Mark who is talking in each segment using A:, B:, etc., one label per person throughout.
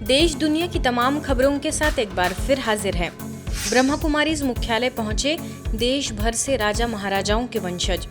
A: देश दुनिया की तमाम खबरों के साथ एक बार फिर हाजिर है। ब्रह्मा कुमारीज मुख्यालय पहुंचे देश भर से राजा महाराजाओं के वंशज।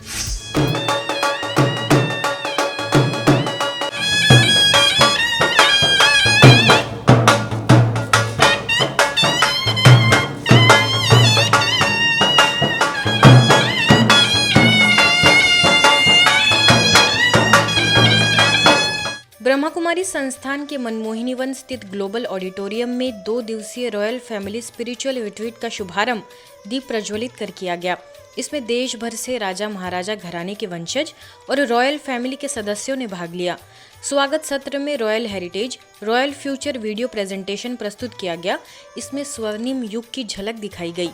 A: ब्रह्मा कुमारी संस्थान के मनमोहिनी वन स्थित ग्लोबल ऑडिटोरियम में 2 दिवसीय रॉयल फैमिली स्पिरिचुअल रिट्रीट का शुभारंभ दीप प्रज्वलित कर किया गया। इसमें देश भर से राजा महाराजा घराने के वंशज और रॉयल फैमिली के सदस्यों ने भाग लिया। स्वागत सत्र में royal heritage, royal future video presentation प्रस्तुत किया गया। इसमें स्वर्णिम युग की झलक दिखाई गई।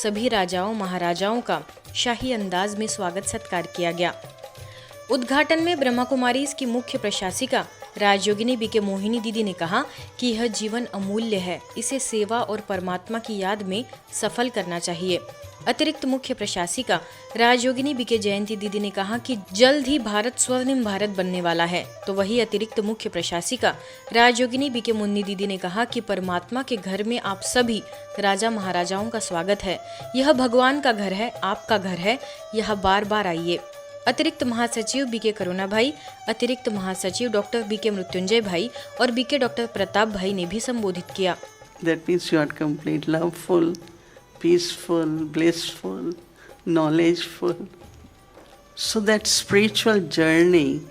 A: सभी राजाओं महाराजाओं का शाही अंदाज में स्वागत सत्कार किया गया। उद्घाटन में ब्रह्मा कुमारीज की मुख्य प्रशासिका राजयोगिनी बीके मोहिनी दीदी ने कहा कि यह जीवन अमूल्य है, इसे सेवा और परमात्मा की याद में सफल करना चाहिए। अतिरिक्त मुख्य प्रशासिका राजयोगिनी बीके जयंती दीदी ने कहा कि जल्द ही भारत स्वर्णिम भारत बनने वाला है। तो वही अतिरिक्त मुख्य प्रशासिका राजयोगिनी बीके मुन्नी दीदी ने कहा कि परमात्मा के घर में आप सभी राजा महाराजाओं का स्वागत है। यह भगवान का घर है, आपका घर है, यह बार बार आइए। अतिरिक्त महासचिव बीके करुणा भाई, अतिरिक्त महासचिव डॉक्टर बीके मृत्युंजय भाई और बीके डॉक्टर प्रताप भाई ने भी संबोधित किया।
B: That means you are complete, loveful, peaceful, blissful, knowledgeful. So that spiritual journey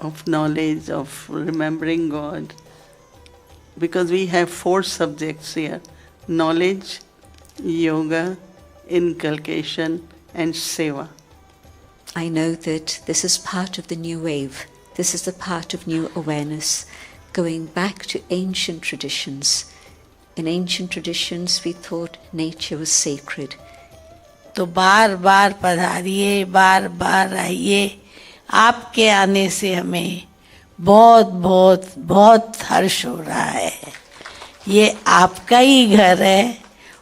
B: of knowledge, of remembering God, because we have 4 subjects here: knowledge, yoga, inculcation and seva.
C: I know that this is part of the new wave. This is the part of new awareness, going back to ancient traditions. In ancient traditions, we thought nature was sacred.
D: तो बार बार पधारिए, बार बार आइए। आपके आने से हमें बहुत बहुत बहुत हर्ष हो रहा है। ये आपका ही घर है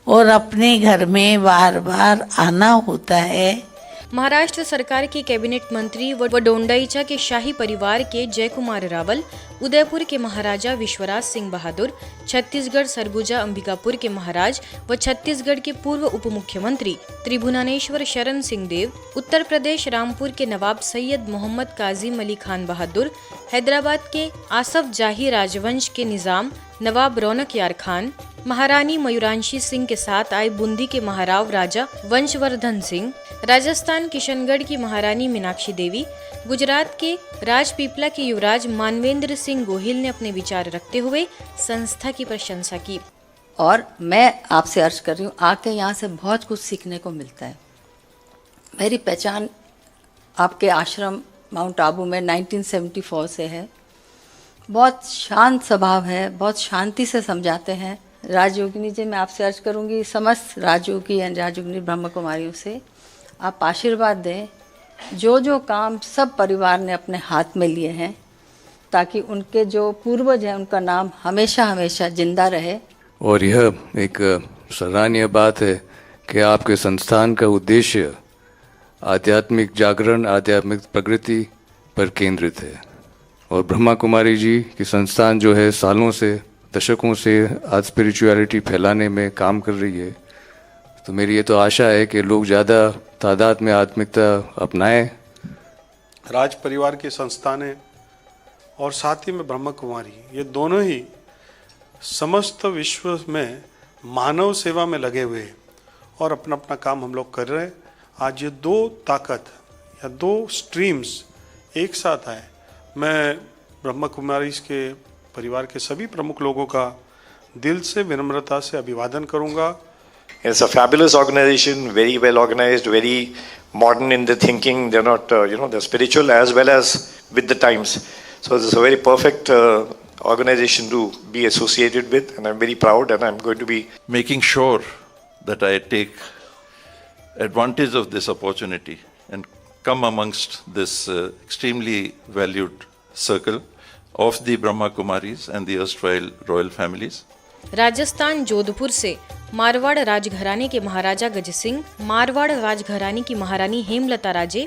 D: और अपने घर में बार बार आना होता है।
A: महाराष्ट्र सरकार के कैबिनेट मंत्री व डोंडाईचा के शाही परिवार के जयकुमार रावल, उदयपुर के महाराजा विश्वराज सिंह बहादुर, छत्तीसगढ़ सरगुजा अंबिकापुर के महाराज व छत्तीसगढ़ के पूर्व उप मुख्यमंत्री त्रिभुवनेश्वर शरण सिंह देव, उत्तर प्रदेश रामपुर के नवाब सैयद मोहम्मद काजिम अली खान बहादुर, हैदराबाद के आसफ जाही राजवंश के निजाम नवाब रौनक यार खान, महारानी मयूरांशी सिंह के साथ आए बूंदी के महाराव राजा वंशवर्धन सिंह, राजस्थान किशनगढ़ की महारानी मीनाक्षी देवी, गुजरात के राजपीपला के युवराज मानवेंद्र सिंह गोहिल ने अपने विचार रखते हुए संस्था की प्रशंसा की।
E: और मैं आपसे अर्ज कर रही हूँ, आके यहाँ से बहुत कुछ सीखने को मिलता है। मेरी पहचान आपके आश्रम माउंट आबू में 1974 से है। बहुत शांत स्वभाव है, बहुत शांति से समझाते हैं। राजयोगिनी जी, मैं आपसे अर्ज करूँगी समस्त राजयोगी एंड राजयोगिनी ब्रह्म कुमारियों से आप आशीर्वाद दें। जो जो काम सब परिवार ने अपने हाथ में लिए हैं, ताकि उनके जो पूर्वज हैं उनका नाम हमेशा हमेशा जिंदा रहे।
F: और यह एक सराहनीय बात है कि आपके संस्थान का उद्देश्य आध्यात्मिक जागरण, आध्यात्मिक प्रगति पर केंद्रित है। और ब्रह्मा कुमारी जी की संस्थान जो है सालों से, दशकों से आज स्पिरिचुअलिटी फैलाने में काम कर रही है। तो मेरी ये तो आशा है कि लोग ज़्यादा तादाद में आत्मिकता अपनाएं।
G: राज परिवार की संस्थानें और साथ ही में ब्रह्मा कुमारी, ये दोनों ही समस्त विश्व में मानव सेवा में लगे हुए हैं और अपना अपना काम हम लोग कर रहे हैं। आज ये 2 ताकत या 2 स्ट्रीम्स एक साथ आए। मैं ब्रह्मा कुमारी के परिवार के सभी प्रमुख लोगों का दिल से विनम्रता से अभिवादन करूंगा।
H: It's a fabulous organization, very well organized, very modern in the thinking. They're not, they're spiritual as well as with the times. So it's a very perfect organization to be associated with, and I'm very proud, and I'm going to be
I: making sure that I take advantage of this opportunity and come amongst this extremely valued circle of the Brahma Kumaris and the erstwhile royal families.
A: Rajasthan Jodhpur से मारवाड़ राजघराने के महाराजा गज सिंह, मारवाड़ राजघराने की महारानी हेमलता राजे,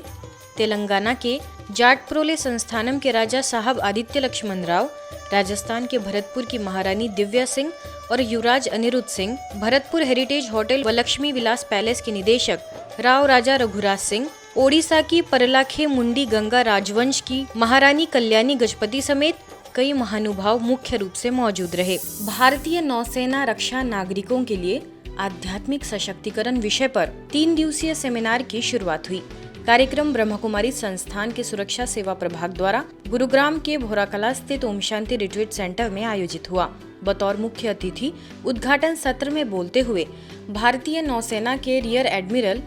A: तेलंगाना के जाटप्रोले संस्थानम के राजा साहब आदित्य लक्ष्मण राव, राजस्थान के भरतपुर की महारानी दिव्या सिंह और युवराज अनिरुद्ध सिंह, भरतपुर हेरिटेज होटल व लक्ष्मी विलास पैलेस के निदेशक राव राजा रघुराज सिंह, ओडिशा की परलाखे मुंडी गंगा राजवंश की महारानी कल्याणी गजपति समेत कई महानुभाव मुख्य रूप से मौजूद रहे। भारतीय नौसेना रक्षा नागरिकों के लिए आध्यात्मिक सशक्तिकरण विषय पर 3 दिवसीय सेमिनार की शुरुआत हुई। कार्यक्रम ब्रह्मकुमारी संस्थान के सुरक्षा सेवा प्रभाग द्वारा गुरुग्राम के भोराकला स्थित ओम शांति रिट्रीट सेंटर में आयोजित हुआ। बतौर मुख्य अतिथि उद्घाटन सत्र में बोलते हुए भारतीय नौसेना के रियर एडमिरल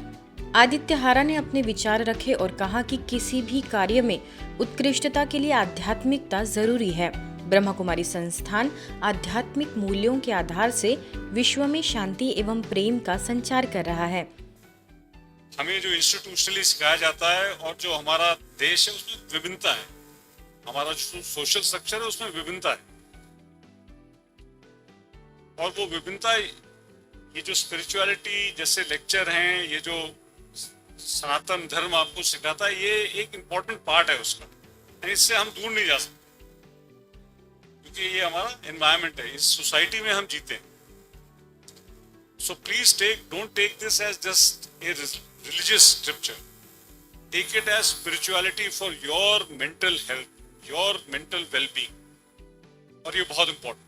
A: आदित्य हारा ने अपने विचार रखे और कहा कि किसी भी कार्य में उत्कृष्टता के लिए आध्यात्मिकता जरूरी है। ब्रह्मकुमारी संस्थान आध्यात्मिक मूल्यों के आधार से विश्व में शांति एवं प्रेम का संचार कर रहा है।
J: हमें जो इंस्टीट्यूशनली सिखाया जाता है और जो हमारा देश है उसमें विभिन्नता है, हमारा जो सोशल स्ट्रक्चर है उसमें विभिन्नता है, और वो विभिन्नता ये जो स्पिरिचुअलिटी जैसे लेक्चर हैं, ये जो सनातन धर्म आपको सिखाता है, ये एक इम्पोर्टेंट पार्ट है उसका। इससे हम दूर नहीं जा सकते क्योंकि ये हमारा एनवायरनमेंट है, इस सोसाइटी में हम जीते हैं। So please don't take this as just a religious scripture. Take it as spirituality for your mental health, your mental well-being. और ये बहुत important।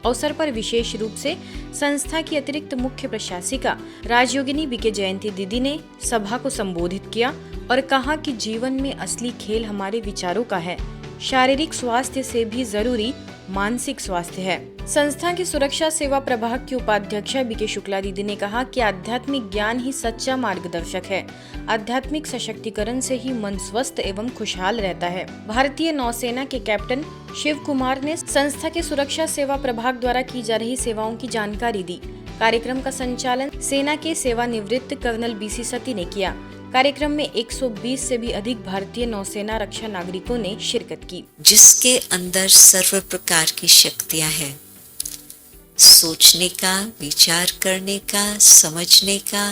A: अवसर पर विशेष रूप से संस्था की अतिरिक्त मुख्य प्रशासिका राजयोगिनी बीके जयंती दीदी ने सभा को संबोधित किया और कहा कि जीवन में असली खेल हमारे विचारों का है। शारीरिक स्वास्थ्य से भी जरूरी मानसिक स्वास्थ्य है। संस्था की सुरक्षा सेवा प्रभाग की उपाध्यक्षा बीके शुक्ला दीदी ने कहा कि आध्यात्मिक ज्ञान ही सच्चा मार्गदर्शक है। आध्यात्मिक सशक्तिकरण से ही मन स्वस्थ एवं खुशहाल रहता है। भारतीय नौसेना के कैप्टन शिव कुमार ने संस्था के सुरक्षा सेवा प्रभाग द्वारा की जा रही सेवाओं की जानकारी दी। कार्यक्रम का संचालन सेना के सेवानिवृत्त कर्नल बीसी सती ने किया। कार्यक्रम में 120 से भी अधिक भारतीय नौसेना रक्षा नागरिकों ने शिरकत की।
C: जिसके अंदर सर्व प्रकार की शक्तियां हैं, सोचने का, विचार करने का, समझने का,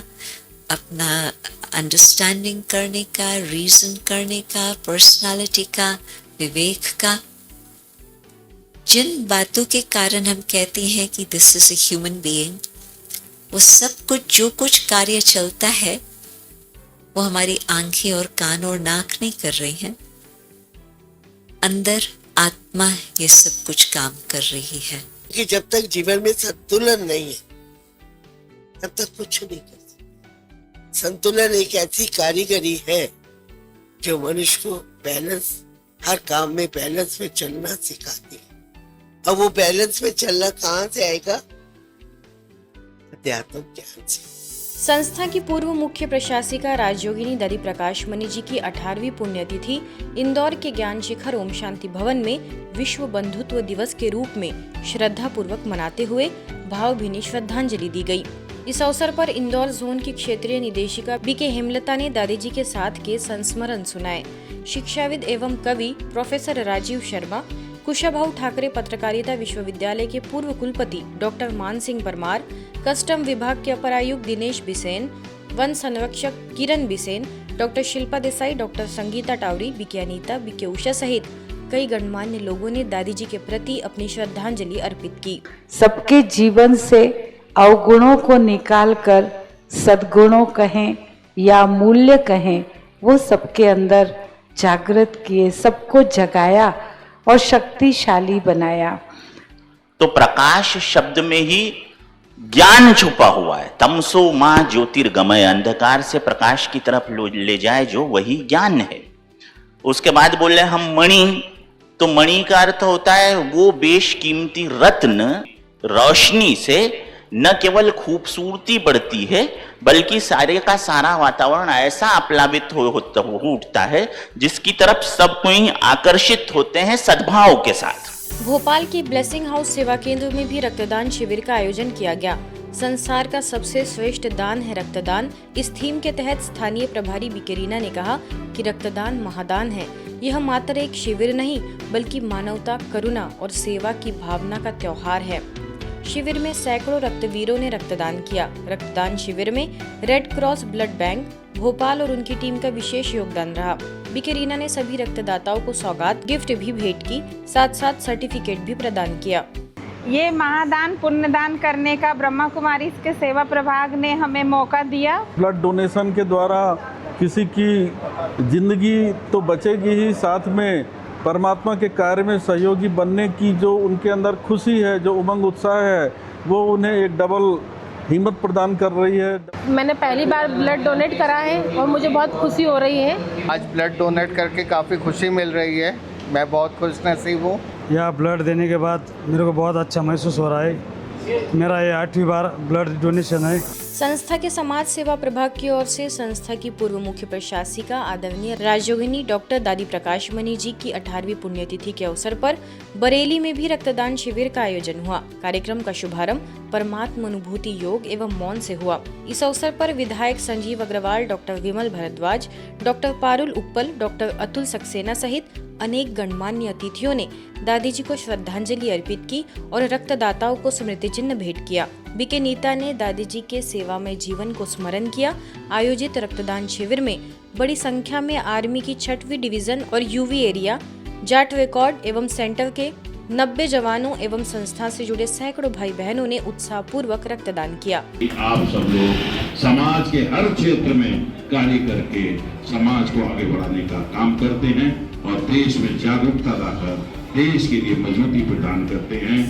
C: अपना अंडरस्टैंडिंग करने का, रीजन करने का, पर्सनालिटी का, विवेक का, जिन बातों के कारण हम कहते हैं कि this is a human being, वो सब कुछ जो कुछ कार्य चलता है वो हमारी आंखें और कान और नाक नहीं कर रही हैं, अंदर आत्मा ये सब कुछ काम कर रही है।
K: कि जब तक जीवन में संतुलन नहीं है तब तक कुछ नहीं कर सकते। संतुलन एक ऐसी कारीगरी है जो मनुष्य को बैलेंस, हर काम में बैलेंस में चलना सिखाती है। अब वो बैलेंस में चलना कहाँ से आएगा? अध्यात्म ज्ञान से।
A: संस्था की पूर्व मुख्य प्रशासिका राजयोगिनी दादी प्रकाश मणि जी की 18वीं पुण्यतिथि इंदौर के ज्ञान शिखर ओम शांति भवन में विश्व बंधुत्व दिवस के रूप में श्रद्धा पूर्वक मनाते हुए भावभीनी श्रद्धांजलि दी गई। इस अवसर पर इंदौर जोन की क्षेत्रीय निदेशिका बीके हेमलता ने दादी जी के साथ के संस्मरण सुनाए। शिक्षाविद एवं कवि प्रोफेसर राजीव शर्मा, कुशाभाऊ ठाकरे पत्रकारिता विश्वविद्यालय के पूर्व कुलपति डॉक्टर मान सिंह परमार, कस्टम विभाग के अपर आयुक्त दिनेश बिसेन, वन संरक्षक Kiran Bisen, doctor Shilpa Desai, doctor Sangeeta Tawri, BK Anita, BK Usha सहित कई गणमान्य लोगों ने दादी जी के प्रति अपनी श्रद्धांजलि अर्पित की।
L: सबके जीवन से अवगुणों को निकालकर सद्गुणों कहें या मूल्य कहें, वो सबके अंदर जागृत किए, सबको जगाया और शक्तिशाली बनाया।
M: तो प्रकाश शब्द में ही ज्ञान छुपा हुआ है। तमसो मां ज्योतिर्गमय, अंधकार से प्रकाश की तरफ ले जाए जो वही ज्ञान है। उसके बाद बोले हम मणि, तो मणि का अर्थ होता है वो बेशकीमती रत्न, रोशनी से न केवल खूबसूरती बढ़ती है बल्कि सारे का सारा वातावरण ऐसा आप्लावित हो उठता है जिसकी तरफ सब कोई आकर्षित होते हैं सद्भाव के साथ।
A: भोपाल की ब्लेसिंग हाउस सेवा केंद्र में भी रक्तदान शिविर का आयोजन किया गया। संसार का सबसे श्रेष्ठ दान है रक्तदान। इस थीम के तहत स्थानीय प्रभारी बिकेरीना ने कहा कि रक्तदान महादान है। यह मात्र एक शिविर नहीं बल्कि मानवता, करुणा और सेवा की भावना का त्योहार है। शिविर में सैकड़ों रक्तवीरों ने रक्तदान किया। रक्तदान शिविर में red cross blood bank Bhopal और उनकी टीम का विशेष योगदान रहा। बीके रीना ने सभी रक्तदाताओं को सौगात गिफ्ट भी भेंट की, साथ साथ सर्टिफिकेट भी प्रदान किया।
L: ये महादान पुण्यदान करने का ब्रह्मा कुमारी के सेवा प्रभाग ने हमें मौका दिया।
N: ब्लड डोनेशन के द्वारा किसी की जिंदगी तो बचेगी ही, साथ में परमात्मा के कार्य में सहयोगी बनने की जो उनके अंदर खुशी है, जो उमंग उत्साह है, वो उन्हें एक डबल हिम्मत प्रदान कर रही है।
L: मैंने पहली बार ब्लड डोनेट करा है और मुझे बहुत खुशी हो रही है।
O: आज ब्लड डोनेट करके काफ़ी खुशी मिल रही है, मैं बहुत खुशनसीब हूँ।
P: यहाँ ब्लड देने के बाद मेरे को बहुत अच्छा महसूस हो रहा है। मेरा ये 8वीं बार ब्लड डोनेशन है।
A: संस्था के समाज सेवा प्रभाग की ओर से संस्था की पूर्व मुख्य प्रशासिका आदरणीय राजयोगिनी डॉक्टर दादी प्रकाश मणि जी की 18वीं पुण्यतिथि के अवसर पर बरेली में भी रक्तदान शिविर का आयोजन हुआ। कार्यक्रम का शुभारंभ परमात्म अनुभूति योग एवं मौन से हुआ। इस अवसर पर विधायक संजीव अग्रवाल, डॉक्टर विमल भारद्वाज, डॉक्टर पारुल उप्पल, डॉक्टर अतुल सक्सेना सहित अनेक गणमान्य अतिथियों ने दादी जी को श्रद्धांजलि अर्पित की और रक्तदाताओं को स्मृति चिन्ह भेंट किया। बीके नीता ने दादी जी के सेवा में जीवन को स्मरण किया। आयोजित रक्तदान शिविर में बड़ी संख्या में आर्मी की 6वीं डिवीजन और यूवी एरिया, जाट रिकॉर्ड एवं सेंटर के 90 जवानों एवं संस्था से जुड़े सैकड़ों भाई बहनों ने उत्साहपूर्वक रक्तदान किया।
Q: आप सब लोग समाज के हर क्षेत्र में कार्य करके समाज को आगे बढ़ाने का काम करते हैं और देश में जागरूकता लाकर देश के लिए मजबूती प्रदान करते हैं।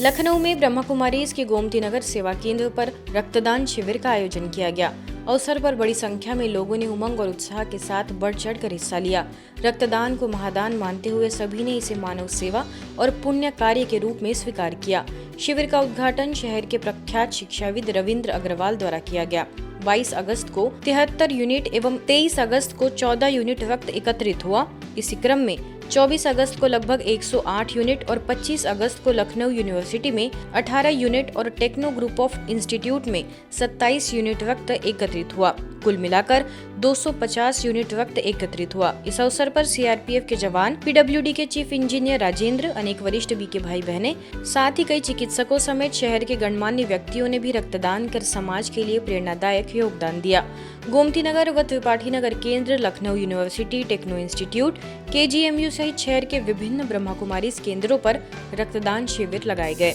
A: लखनऊ में ब्रह्मा कुमारीज के गोमती नगर सेवा केंद्र पर रक्तदान शिविर का आयोजन किया गया। अवसर पर बड़ी संख्या में लोगों ने उमंग और उत्साह के साथ बढ़ चढ़कर हिस्सा लिया। रक्तदान को महादान मानते हुए सभी ने इसे मानव सेवा और पुण्य कार्य के रूप में स्वीकार किया। शिविर का उद्घाटन शहर के प्रख्यात शिक्षाविद रविंद्र अग्रवाल द्वारा किया गया। 22 अगस्त को 73 यूनिट एवं 23 अगस्त को 14 यूनिट रक्त एकत्रित हुआ। इसी क्रम में 24 अगस्त को लगभग 108 यूनिट और 25 अगस्त को लखनऊ यूनिवर्सिटी में 18 यूनिट और टेक्नो ग्रुप ऑफ इंस्टीट्यूट में 27 यूनिट रक्त एकत्रित हुआ। कुल मिलाकर 250 यूनिट रक्त एकत्रित हुआ। इस अवसर पर सीआरपीएफ के जवान, पीडब्ल्यूडी के चीफ इंजीनियर राजेंद्र, अनेक वरिष्ठ बीके भाई बहने, साथ ही कई चिकित्सकों समेत शहर के गणमान्य व्यक्तियों ने भी रक्तदान कर समाज के लिए प्रेरणादायक योगदान दिया। गोमती नगर व त्रिपाठी नगर केंद्र, Lucknow university, techno institute, KGMU सहित शहर के विभिन्न ब्रह्मा कुमारीज केंद्रों पर रक्तदान शिविर लगाए गए।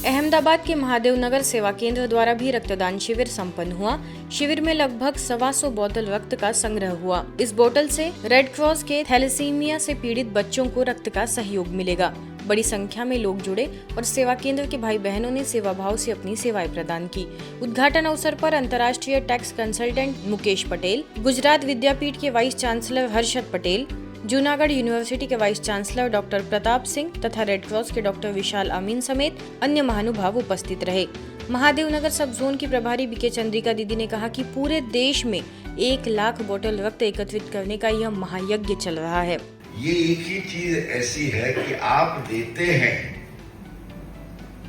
A: अहमदाबाद के महादेव नगर सेवा केंद्र द्वारा भी रक्तदान शिविर संपन्न हुआ। शिविर में लगभग 125 बोतल रक्त का संग्रह हुआ। इस बोतल से रेड क्रॉस के थैलेसीमिया से पीड़ित बच्चों को रक्त का सहयोग मिलेगा। बड़ी संख्या में लोग जुड़े और सेवा केंद्र के भाई बहनों ने सेवा भाव से अपनी सेवाएं प्रदान की। उद्घाटन अवसर पर अंतर्राष्ट्रीय टैक्स कंसल्टेंट मुकेश पटेल, गुजरात विद्यापीठ के vice chancellor Harshad Patel, Junagadh university के vice chancellor doctor Pratap Singh तथा रेड क्रॉस के डॉक्टर विशाल अमीन समेत अन्य महानुभाव उपस्थित रहे। महादेव नगर सब जोन की प्रभारी बीके चंद्रिका दीदी ने कहा कि पूरे देश में 1 लाख बोतल रक्त एकत्रित करने का यह महायज्ञ चल रहा है।
R: ये एक ही चीज ऐसी है कि आप देते हैं,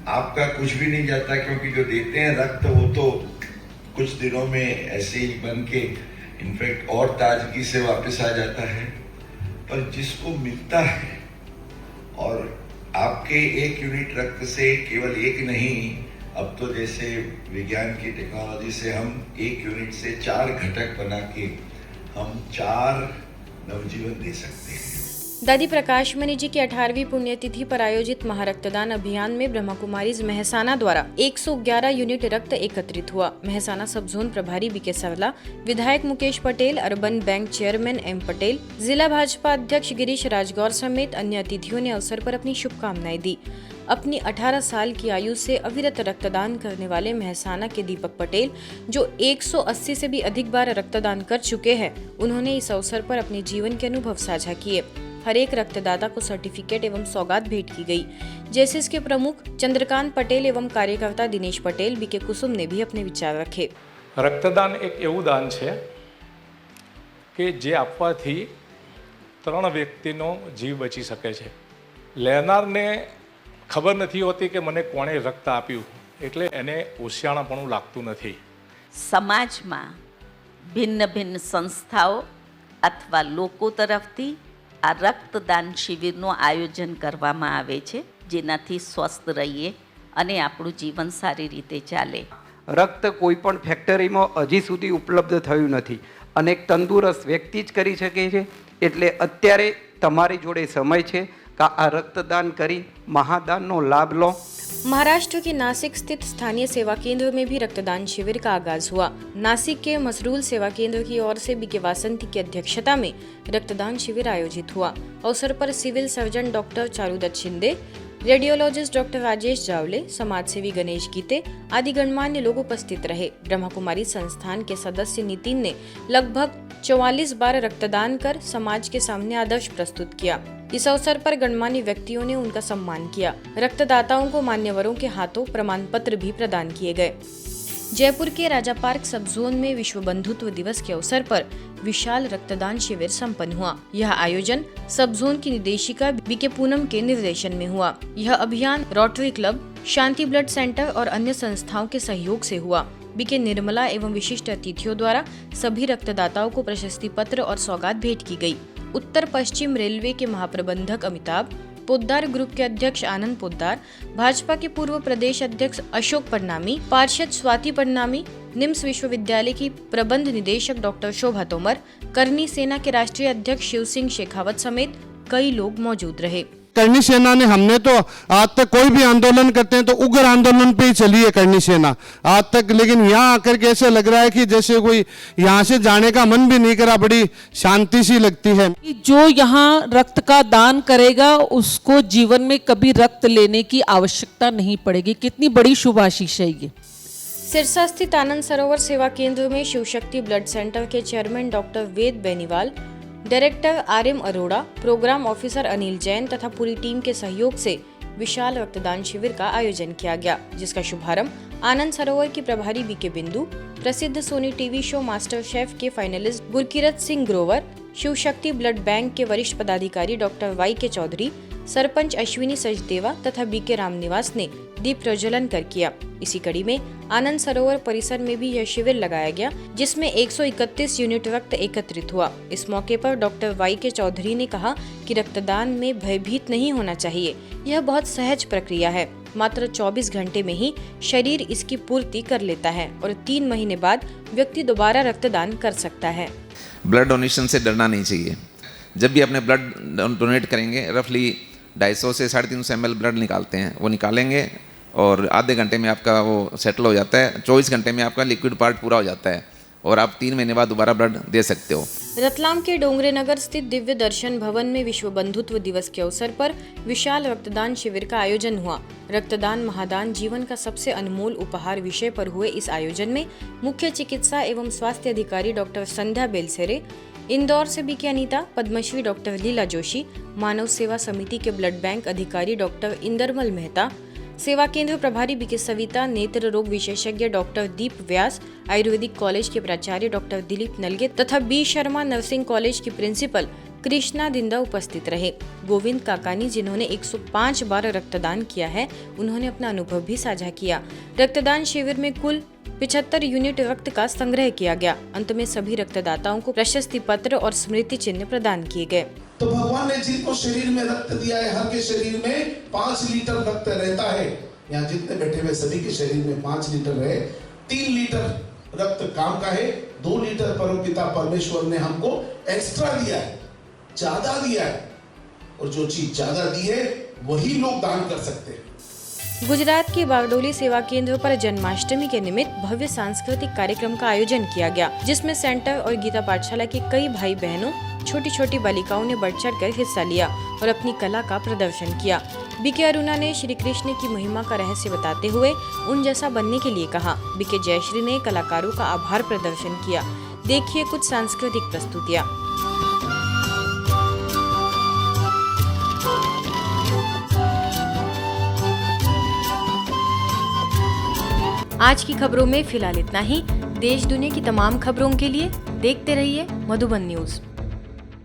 R: आपका कुछ भी नहीं जाता, क्योंकि जो देते हैं रक्त वो तो कुछ दिनों में ऐसे ही बन के इनफैक्ट और ताजगी से वापस आ जाता है। पर जिसको मिलता है, और आपके 1 यूनिट रक्त से केवल एक नहीं, अब तो जैसे विज्ञान की टेक्नोलॉजी से हम 1 यूनिट से 4 घटक बना के हम 4 नवजीवन दे सकते हैं।
A: दादी प्रकाश मणि जी की 18वीं पुण्यतिथि पर आयोजित महारक्तदान अभियान में ब्रह्मा कुमारीज मेहसाना द्वारा 111 यूनिट रक्त एकत्रित हुआ। मेहसाना सब जोन प्रभारी बीके सरला, विधायक Mukesh Patel, urban bank chairman M Patel, जिला भाजपा अध्यक्ष गिरीश राजगौर समेत अन्य अतिथियों ने अवसर पर अपनी शुभकामनाएं दी। अपनी 18 साल की आयु से अविरत रक्तदान करने वाले मेहसाना के दीपक पटेल, जो 180 से भी अधिक बार रक्तदान कर चुके हैं, उन्होंने इस अवसर पर अपने जीवन के अनुभव साझा किए। हर एक रक्तदाता को सर्टिफिकेट एवं सौगात भेंट की गई। जेसिस के प्रमुख चंद्रकांत पटेल एवं कार्यकर्ता दिनेश पटेल, बीके कुसुम ने भी अपने विचार रखे।
S: रक्तदान एक एवं दान है कि जे आपवाथी 3 व्यक्तिनो जीव बची सके छे। लेनारने खबर नहीं होती कि मने कोणे रक्त आप्યું, એટલે એને હોશિયાળાપણું લાગતું નથી।
T: સમાજમાં ભિન્ન ભિન્ન સંસ્થાઓ અથવા લોકો તરફથી આ રક્તદાન શિબિરનું આયોજન કરવામાં આવે છે, જેનાથી સ્વસ્થ રહીએ અને આપણું જીવન સારી રીતે ચાલે.
U: રક્ત કોઈ પણ ફેક્ટરીમાં હજી સુધી ઉપલબ્ધ થયું નથી અને એક તંદુરસ્ત વ્યક્તિ જ કરી શકે છે. એટલે અત્યારે તમારી જોડે સમય છે कि आ रक्तदान करी महादान लाभ लो.
A: महाराष्ट्र के नासिक स्थित स्थानीय सेवा केंद्र में भी रक्तदान शिविर का आगाज हुआ. नासिक के मसरूल सेवा केंद्र की ओर से बीके वासंती की अध्यक्षता में रक्तदान शिविर आयोजित हुआ. अवसर पर civil surgeon doctor Charudatta Shinde, radiologist doctor Rajesh Javale, समाजसेवी गणेश गीते आदि गणमान्य लोग उपस्थित रहे. ब्रह्मा कुमारी संस्थान के सदस्य नितिन ने लगभग 44 बार रक्तदान कर समाज के सामने आदर्श प्रस्तुत किया. इस अवसर पर गणमान्य व्यक्तियों ने उनका सम्मान किया. रक्तदाताओं को मान्यवरों के हाथों प्रमाण पत्र भी प्रदान किए गए. जयपुर के राजा पार्क सब जोन में विश्व बंधुत्व दिवस के अवसर पर विशाल रक्तदान शिविर संपन्न हुआ. यह आयोजन सब जोन की निदेशिका बीके पूनम के निर्देशन में हुआ. यह अभियान रोटरी क्लब, शांति ब्लड सेंटर और अन्य संस्थाओं के सहयोग से हुआ. बीके निर्मला एवं विशिष्ट अतिथियों द्वारा सभी रक्तदाताओं को प्रशस्ति पत्र और सौगात भेंट की गई. उत्तर पश्चिम रेलवे के महाप्रबंधक अमिताभ, पोद्दार ग्रुप के अध्यक्ष आनंद पोद्दार, भाजपा के पूर्व प्रदेश अध्यक्ष अशोक परनामी, पार्षद स्वाति परनामी, निम्स विश्वविद्यालय की प्रबंध निदेशक डॉक्टर शोभा तोमर, करनी सेना के राष्ट्रीय अध्यक्ष शिव सिंह शेखावत समेत कई लोग मौजूद रहे.
V: करनी सेना ने, हमने तो आज तक कोई भी आंदोलन करते हैं तो उग्र आंदोलन पे ही चली है करनी सेना आज तक, लेकिन यहाँ आकर के ऐसे लग रहा है कि जैसे कोई यहाँ से जाने का मन भी नहीं करा. बड़ी शांति सी लगती है.
W: जो यहाँ रक्त का दान करेगा उसको जीवन में कभी रक्त लेने की आवश्यकता नहीं पड़ेगी. कितनी बड़ी शुभ आशीष है ये.
A: सिरसा स्थित आनंद सरोवर सेवा केंद्र में शिव शक्ति ब्लड सेंटर के chairman doctor Ved Beniwal, director RM Arora, programme officer Anil Jain तथा पूरी टीम के सहयोग से विशाल रक्तदान शिविर का आयोजन किया गया, जिसका शुभारंभ आनंद सरोवर की प्रभारी बीके बिंदु, प्रसिद्ध Sony TV show master chef के finalist Gurkirat Singh Grover, Shiv Shakti blood bank के वरिष्ठ पदाधिकारी डॉक्टर वाई के चौधरी, सरपंच अश्विनी सचदेवा तथा बीके रामनिवास ने दीप प्रज्वलन कर किया. इसी कड़ी में आनंद सरोवर परिसर में भी यह शिविर लगाया गया, जिसमें 131 यूनिट रक्त एकत्रित हुआ. इस मौके पर डॉक्टर वाई के चौधरी ने कहा कि रक्तदान में भयभीत नहीं होना चाहिए. यह बहुत सहज प्रक्रिया है. मात्र 24 घंटे में ही शरीर इसकी पूर्ति कर लेता है और 3 महीने बाद व्यक्ति दोबारा रक्तदान कर सकता है.
X: ब्लड डोनेशन से डरना नहीं चाहिए. जब भी अपने ब्लड डोनेट करेंगे, रफली 250 से 350 ml ब्लड निकालते हैं, वो निकालेंगे और आधे घंटे में आपका वो सेटल हो जाता है. 24 घंटे में आपका लिक्विड पार्ट पूरा हो जाता है और आप 3 महीने बाद दोबारा ब्लड दे सकते हो.
A: रतलाम के डोंगरे नगर स्थित दिव्य दर्शन भवन में विश्व बंधुत्व दिवस के अवसर पर विशाल रक्तदान शिविर का आयोजन हुआ. रक्तदान महादान जीवन का सबसे अनमोल उपहार विषय पर हुए इस आयोजन में मुख्य चिकित्सा एवं स्वास्थ्य अधिकारी डॉक्टर संध्या बेलसेरे, इंदौर से बीके अनीता, पद्मश्री डॉक्टर लीला जोशी, मानव सेवा समिति के ब्लड बैंक अधिकारी डॉक्टर इंदरमल मेहता, सेवा केंद्र प्रभारी बीके सविता, नेत्र रोग विशेषज्ञ डॉक्टर दीप व्यास, आयुर्वेदिक कॉलेज के प्राचार्य डॉक्टर दिलीप नलगे तथा बी शर्मा नर्सिंग कॉलेज की प्रिंसिपल कृष्णा दिंदा उपस्थित रहे. गोविंद काकानी, जिन्होंने 105 बार रक्तदान किया है, उन्होंने अपना अनुभव भी साझा किया. रक्तदान शिविर में कुल 75 यूनिट रक्त का संग्रह किया गया. अंत में सभी रक्तदाताओं को प्रशस्ति पत्र और स्मृति चिन्ह प्रदान किए गए.
Y: तो भगवान ने जिनको शरीर में रक्त दिया है, हर के शरीर में 5 लीटर रक्त रहता है. यहाँ जितने बैठे हुए सभी के शरीर में 5 लीटर रहे. 3 लीटर रक्त काम का है. 2 लीटर परमपिता परमेश्वर ने हमको एक्स्ट्रा दिया है, ज्यादा दिया है. और जो चीज ज्यादा दी है वही लोग दान कर सकते हैं.
A: गुजरात के बारडोली सेवा केंद्र पर जन्माष्टमी के निमित्त भव्य सांस्कृतिक कार्यक्रम का आयोजन किया गया, जिसमें सेंटर और गीता पाठशाला के कई भाई बहनों, छोटी छोटी बालिकाओं ने बढ़ चढ़ कर हिस्सा लिया और अपनी कला का प्रदर्शन किया. बीके अरुणा ने श्री कृष्ण की महिमा का रहस्य बताते हुए उन जैसा बनने के लिए कहा. बीके जयश्री ने कलाकारों का आभार प्रदर्शन किया. देखिए कुछ सांस्कृतिक प्रस्तुतियाँ. आज की खबरों में फिलहाल इतना ही. देश दुनिया की तमाम खबरों के लिए देखते रहिए मधुबन न्यूज.